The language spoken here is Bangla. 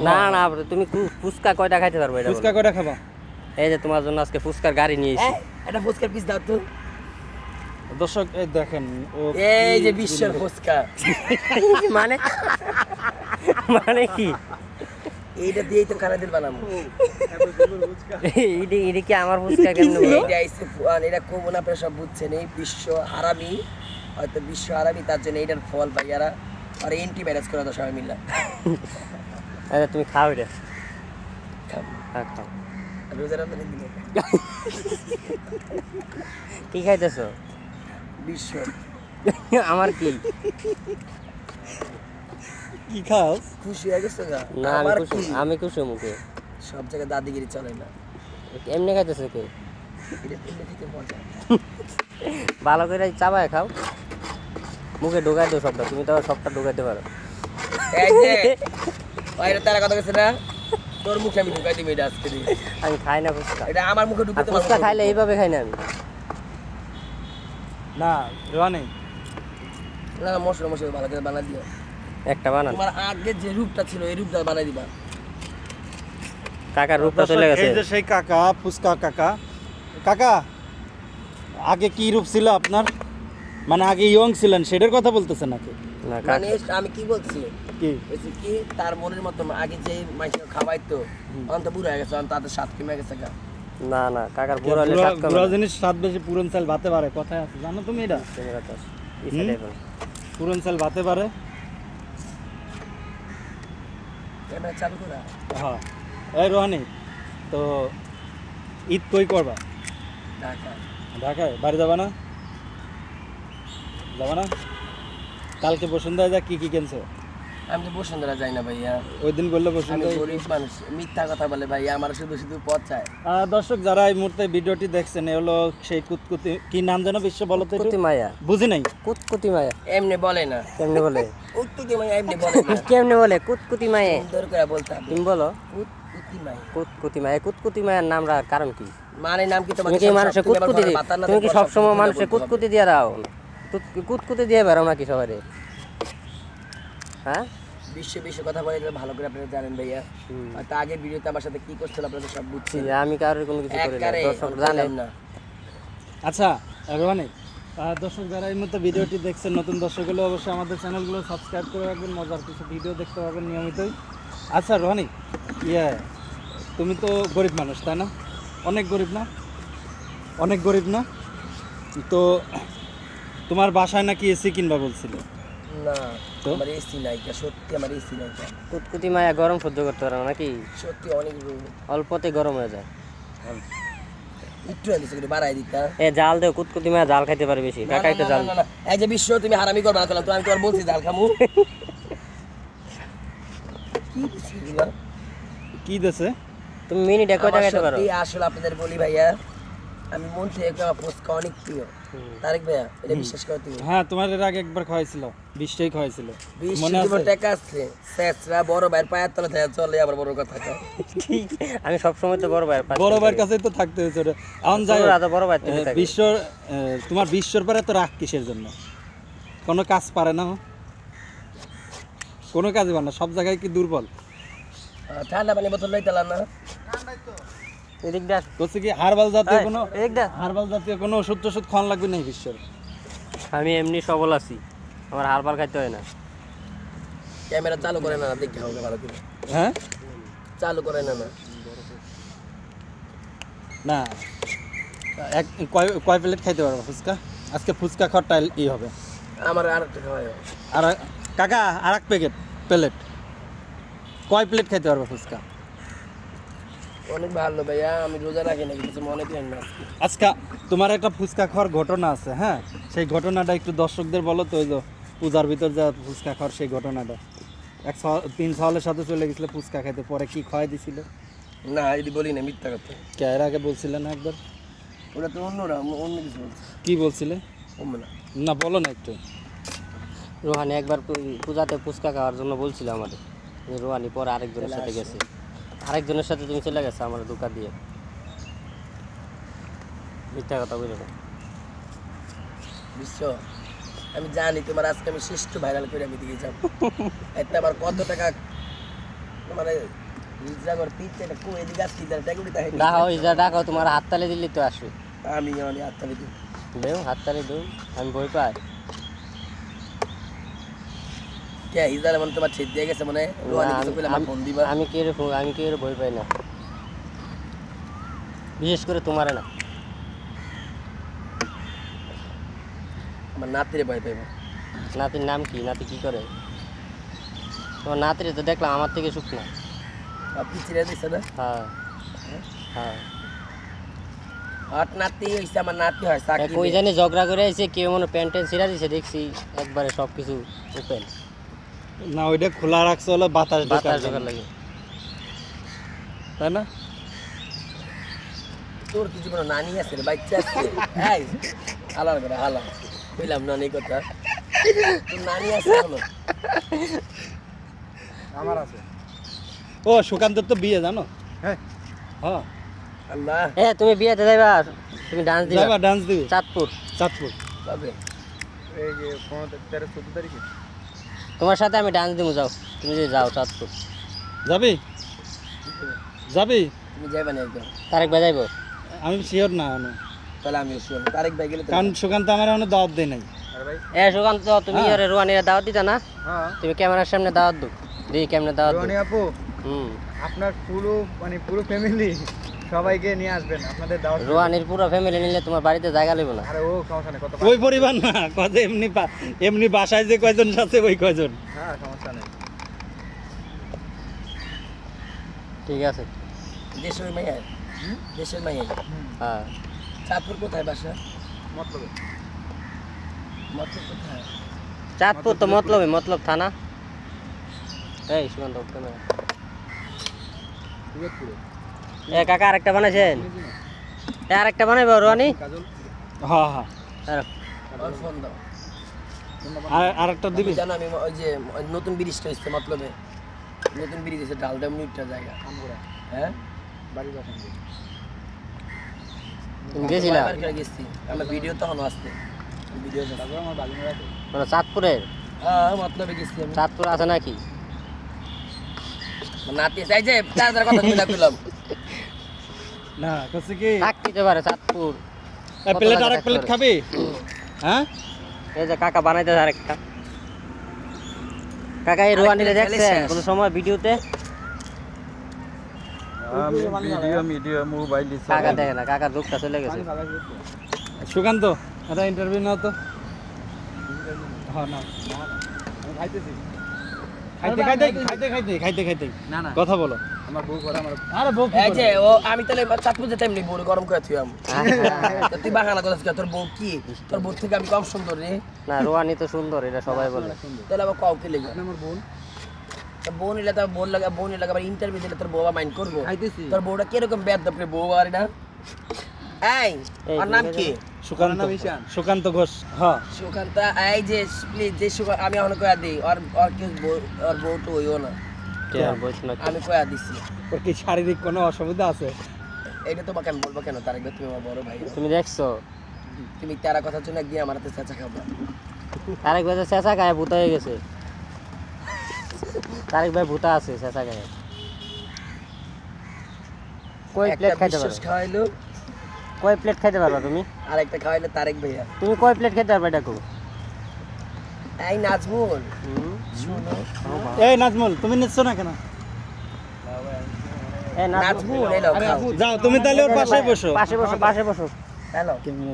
না না তুমি ফুচকা কয়টা খাইতে পারবে এটা ফুচকা কয়টা খাবা? এই যে তোমার জন্য আজকে ফুচকার গাড়ি নিয়ে এসেছি। এটা ফুচকার পিস দাও তো। দর্শক এই দেখেন ও এই যে বিশ্বের ফুচকা মানে মানে কি এইটা দিয়েই তো খানা দিল বানাবো। এটা কি আমার ফুচকা কেমনে বলো? এইটা আইছে ফুয়ান, এটা কোন আপনারা সব বুঝছেন, এই বিশ্ব হারামি, হয়তো বিশ্ব হারামি, তার জন্য এইটার ফল ভাইয়ারা আর অ্যান্টিভাইরাস করে দাও সবাই মিলে। আরে তুমি খাও এটা। খাও হ্যাঁ খাও। রোজার রাতে দিন কি খাইতেছো? বিশ্ব আমার কি কি খাস? খুশি হয়ে গেছে গা? না আমার আমি খুশি মুখে। সব জায়গায় দাদিগিরি চলে না, এমনি খাইতেছো কে? এটা এমনি থেকে মজা। ভালো করে চাবায় খাও, মুখে ঢোকাই দাও সবটা। তুমি তো আবার সবটা ঢোকাইতে পারো। এই যে বাইরে তারা কথা কইছে না, তোর মুখে আমি ঢুকাই দিবি এটা আজকে দিই। আমি খাই না ফুচকা। এটা আমার মুখে ঢুকাতে ফুচকা খাইলে এইভাবে খাই না আমি। না রোহানি না মশলা মশলা ভালো করে বানাই দিও। একটা বানান। তোমার আগে যে রূপটা ছিল এই রূপটা বানাই দিবা। কাকার রূপটা চলে গেছে। এই যে সেই কাকা, ফুচকা কাকা। কাকা আগে কি রূপ ছিল আপনার? মানে আগে ইয়ং ছিলেন সেটার কথা বলতেছেন নাকি? না মানে আমি কি বলছি, কি বলছি কি তার মনের মতো আগে যে মাইকে খাওয়াইতো অন্ত বুড়ো হয়ে গেছে, অন্ত তাদের স্বাদ কমে গেছে গা। না না কাকার পুরো হলে স্বাদ কমে। পুরো জিনিস স্বাদ বেশি, পুরন চাল ভাতে পারে কথায় আছে, জানো তুমি এটা? পুরন চাল ভাতে পারে। ক্যামেরা চালু করা। হ্যাঁ এই রোহানি, তো ঈদ কই করবা? ঢাকা। ঢাকায়? বাড়ি যাবা না? যাবা না? কালকে বসুন্ধরা যা কি কি কিনছো? আমি তো বসুন্ধরা যাই না ভাইয়া, ওই দিন বললে আমি বসুন্ধরা। গরিব মানুষ, মিথ্যা কথা বলে ভাইয়া, আমার শুধু শুধু পথ চায়। দর্শক যারা এই মুহূর্তে ভিডিওটি দেখছেন, এ হলো সেই কুতকুতি, কি নাম যেন বিশ্ব বলো তো একটু? কুতকুতি মায়া। বুঝি নাই। কুতকুতি মায়া এমনি বলে না, কেমনে বলে? কুতকুতি মাইয়া এমনি বলে না, কেমনে বলে? কুতকুতি মায়া। সুন্দর করে বলতে হবে। তুমি বলো কুতকুতি মাইয়া। কুতকুতি মায়া। কুতকুতি মায়ার নাম রাখার কারণ কি? মানে নাম কি তুমি কি মানুষে কুতকুতি দিও? তুমি কি সবসময় মানুষে কুতকুতি দিয়ে দাও? কুতকুতি দিয়ে বেরো নাকি সবাই? হ্যাঁ বিশ্ব কথা বলে ভালো করে আপনারা জানেন ভাইয়া। হয়তো আগের ভিডিওতে আমার সাথে কি করছিল আপনারা সব বুঝছেন। আমি কারোর কোনো কিছু করি না, দর্শক জানে না। আচ্ছা রোহানি, দর্শক যারা এই মুহূর্তে ভিডিওটি দেখছেন, নতুন দর্শক হলে অবশ্যই আমাদের চ্যানেলগুলো সাবস্ক্রাইব করে রাখবেন, মজার কিছু ভিডিও দেখতে পাবেন নিয়মিতই। আচ্ছা রোহানি, তুমি তো গরিব মানুষ তাই না? অনেক গরিব না? অনেক গরিব না? তো তোমার বাসায় নাকি এসি কিনবা বলছিল? না তো? আমার এসি নাই, সত্যি আমার এসি নাই। কুতকুতি মায়া গরম সহ্য করতে পারে না নাকি? সত্যি অনেক অল্পতে গরম হয়ে যায়। একটু আনিস একটু বাড়াই দিতা। জাল দেও, কুতকুতি মায়া জাল খাইতে পারে বেশি। কাকা একটু জাল। এই যে বিশ্ব তুমি হারামি করবা না, তো আমি তোমার বলছি জাল খামু। কি দিছিলা? কি দেছে? তুমি মিনিটে কয়টা খাইতে পারো? সত্যি আসলে আপনাদের বলি ভাইয়া, আমি মন থেকে আমার ফুচকা অনেক প্রিয়। তারেক ভাইয়া এটা বিশ্বাস করো তুমি? হ্যাঁ তোমার এর আগে একবার খাওয়াইছিল, 20টাই খাওয়াইছিল, মনে আছে? টাকা আছে সেসরা বড় ভাইয়ের পায়ের তলে থেকে চলে আবার বড় কথা কয়। ঠিক, আমি সব সময় তো বড় ভাইয়ের কাছেই তো থাকতে হয়েছে। এখন যাই বড় ভাই তুমি থাকো। বিশ্বর তোমার বিশ্বর পরে তো রাগ কিসের জন্য? কোনো কাজ পারে না, কোনো কাজই পারে না, সব জায়গায় কি দুর্বল? ঠান্ডা পানি বোতল লইতালা না? এদিক দেখ বলছে কি হারবাল জাতীয় কোনো, এদিক দেখ। হারবাল জাতীয় কোনো ওষুধ টষুধ খাওয়ান লাগবে না বিশ্বর? আমি এমনি সবল আছি, আমার হারবাল খাইতে হয় না। ক্যামেরা চালু করে না, দেখে হবে ভালো করে। হ্যাঁ চালু করে না না না কয় প্লেট খাইতে পারবো ফুচকা? আজকে ফুচকা খাওয়ার টাইল ই হবে। আমার আরেকটা খাওয়াই। আর কাকা আর এক প্লেট কয় প্লেট খাইতে পারবো ফুচকা? অনেক ভালো ভাইয়া, আমি রোজা রাখি না, কিছু মনে করেন না। আজকে তোমার একটা ফুচকা খাওয়ার ঘটনা আছে, হ্যাঁ সেই ঘটনাটা একটু দর্শকদের বলো তো। ওই যে পূজার ভিতর যা ফুচকা খাওয়ার সেই ঘটনাটা, 3 সালের সাথে চলে গেছিল ফুচকা খাইতে, পরে কি খাওয়াই দিছিল? না এটি বলি না, মিথ্যা কথা। কে এর আগে বলছিলে না একবার? ওটা তো অন্যরা, অন্য কিছু বলছে। কি বলছিলে? না না বলো না একটু। রোহানি একবার পূজাতে ফুচকা খাওয়ার জন্য বলছিল আমাদের, রোহানি পরে আরেকজনের সাথে গেছে। আরেকজনের সাথে তুমি চলে গেছো আমার দোকান দিয়ে। মিথ্যা কথা বলে না বিশ্ব, আমি জানি তোমার আজকে আমি শ্রেষ্ঠ ভাইরাল করে আমি দিকে যাবো। একটা আবার কত টাকা মানে হিজরা কর পিচ্ছে এটা কো এদিকে আসছি দাঁড়া টেকুড়ি তাই ডাকাও ইজা ডাকাও তোমার হাততালি দিলি তো আসবে আমি মানে আত্মালি দিই দেও হাততালি দেও আমি ভয় পাই কে হিজরা মানে তোমার ছেদ দিয়ে গেছে মানে রোহানি কিছু কইলে আমার ফোন দিবা আমি কি এর ভয় পাই না বিশেষ করে তোমারে না আমার নাতিরে ভয় পাইবো নাতির নাম কি নাতি কি করে তোমার নাতিরে তো দেখলাম আমার থেকে সুখ না আর পিছিয়ে দিছে না হ্যাঁ হ্যাঁ হট নাতি হইছে আমার নাতি হয় সাকি কই জানি ঝগড়া করে আইছে কেউ মনে প্যান্ট ট্যান্ট ছিঁড়া দিছে দেখছি একবারে সব কিছু ওপেন না ওইটা খোলা রাখছে হলো বাতাস ঢোকার বাতাস জন্য, ঢোকার লাগে তাই না? তোর কিছু কোনো নানি আছে রে বাচ্চা আছে এই হালার করে হালা কইলাম নানি কথা তোর নানি আছে হলো আমার আছে। ও সুকান্তের তো বিয়ে জানো? হ্যাঁ হ্যাঁ আল্লাহ তুমি বিয়েতে যাইবা তুমি ডান্স দিবা যাবা ডান্স দিবে চাঁদপুর চাঁদপুর কবে এই যে 13-14 তারিখে তোমার সাথে আমি ডান্স দিব যাও তুমি যদি যাও চাঁদপুর যাবি যাবি তুমি যাইবা না একদম তারেক ভাই যাইব আমি শিওর না এখনো, তাহলে আমি শুন তারেক ভাই গেলে তো কারণ সুকান্ত আমার এখনো দাওয়াত দেয় নাই। সুকান্ত তুমি হ্যাঁ। আরে রোয়ানিরা দাওয়াত দিতা না হ্যাঁ তুমি ক্যামেরার সামনে দাওয়াত দাও দেখি কেমনে দাওয়াত দাও আপু হুম আপনার পুরো ফ্যামিলি সবাইকে নিয়ে আসবেন আপনাদের দাওয়াত। রোয়ানির পুরো ফ্যামিলি নিলে তোমার বাড়িতে জায়গা লইব না আরে ও সমস্যা নেই, কত ওই পরিবার না কত এমনি বাসায় যে কয়জন আছে ওই কয়জন। হ্যাঁ সমস্যা নেই। ঠিক আছে দেশের মাইয়া দেশের মাইয়া হ্যাঁ চাঁদপুর কোথায় বাসা মতলব মতলব কোথায় চাঁদপুর তো মতলব থানা এই সুকান্ত ক্যামেরা এ কাকা আরেকটা বানাইছেন এ আরেকটা বানাইবো রোয়ানি হ্যাঁ হ্যাঁ আমার ফোন দাও আর একটা দিবি। জানো আমি ওই যে নতুন ব্রিজটা হচ্ছে মতলবে নতুন ব্রিজ হচ্ছে ডালদাম নিউটটা জায়গা হ্যাঁ তুমি গেছিলা কয়বার করে গেছি আমরা ভিডিও তখন আসতে ভিডিও মানে চাঁদপুরের হ্যাঁ মতলবে গেছি আমি চাঁদপুর আছে নাকি নাতি চাই যে তার কথা তুমি না পেলাম না কইছে কি থাকতে পারে চাঁদপুর প্লেট আরেক প্লেট খাবি? হ্যাঁ এই যে কাকা বানাইতে আরেকটা কাকা এই রোয়ানিরে দেখছেন কোন সময় ভিডিওতে ভিডিও মোবাইল কাকা দেখে না কাকার রূপটা চলে গেছে সুকান্ত একটা ইন্টারভিউ নাও তো। হ্যাঁ না খাইতে না কথা বলো। আমার বউ করে আমার আরে বউ কি এই যে করে? ও আমি তাহলে চাঁদপুর যেতে এমনি বড় গরম করে থুয়াম তো তুই বাহানা করছিস কেন? তোর বউ কি তোর বউ থেকে আমি কম সুন্দর রে না রোয়ানি তো সুন্দর এটা সবাই বলে তাহলে আবার কাউ কে লেগে আমার বোন তো বোন এলে তো বোন এলে আবার ইন্টারভিউ দিলে তোর বউ মাইন্ড করবো খাইতেছি। তোর বউটা কিরকম বেদ দপরে বউ আর না এই আর নাম কি সুকান্ত ঘোষ। হ্যাঁ সুকান্ত এই যে প্লিজ যে সুকান্ত আমি এখন কয়া দিই আর কি ওর বউ তো হইও না কে আর বলছ না আমি কয়া দিছি ওর কি শারীরিক কোনো অসুবিধা আছে? এইটা তোমাকে আমি বলবো কেন তার একবার তুমি আমার বড় ভাই তুমি দেখছো তুমি তারা কথার জন্য একদিন আমার হাতে চেঁচা খাবো তারেক ভাই তো চেঁচা গায়ে ভূতা হয়ে গেছে তারেক ভাই ভূতা আছে চেঁচা গায়ে কয় একটা প্লেট খাইতে বিশ্বাস পারো খাওয়াইলো কয় প্লেট খাইতে পারবা তুমি আর একটা খাওয়াইলো তারেক ভাইয়া তুমি কয় প্লেট খেতে পারবা এটা কো এই নাজমুল শুনো এই নাজমুল তুমি নিচ্ছ না কেন? এ না নাজমুল এলো খাও যাও তুমি তাহলে ওর পাশে বসো। পাশে বসো হ্যালো ক্যামেরা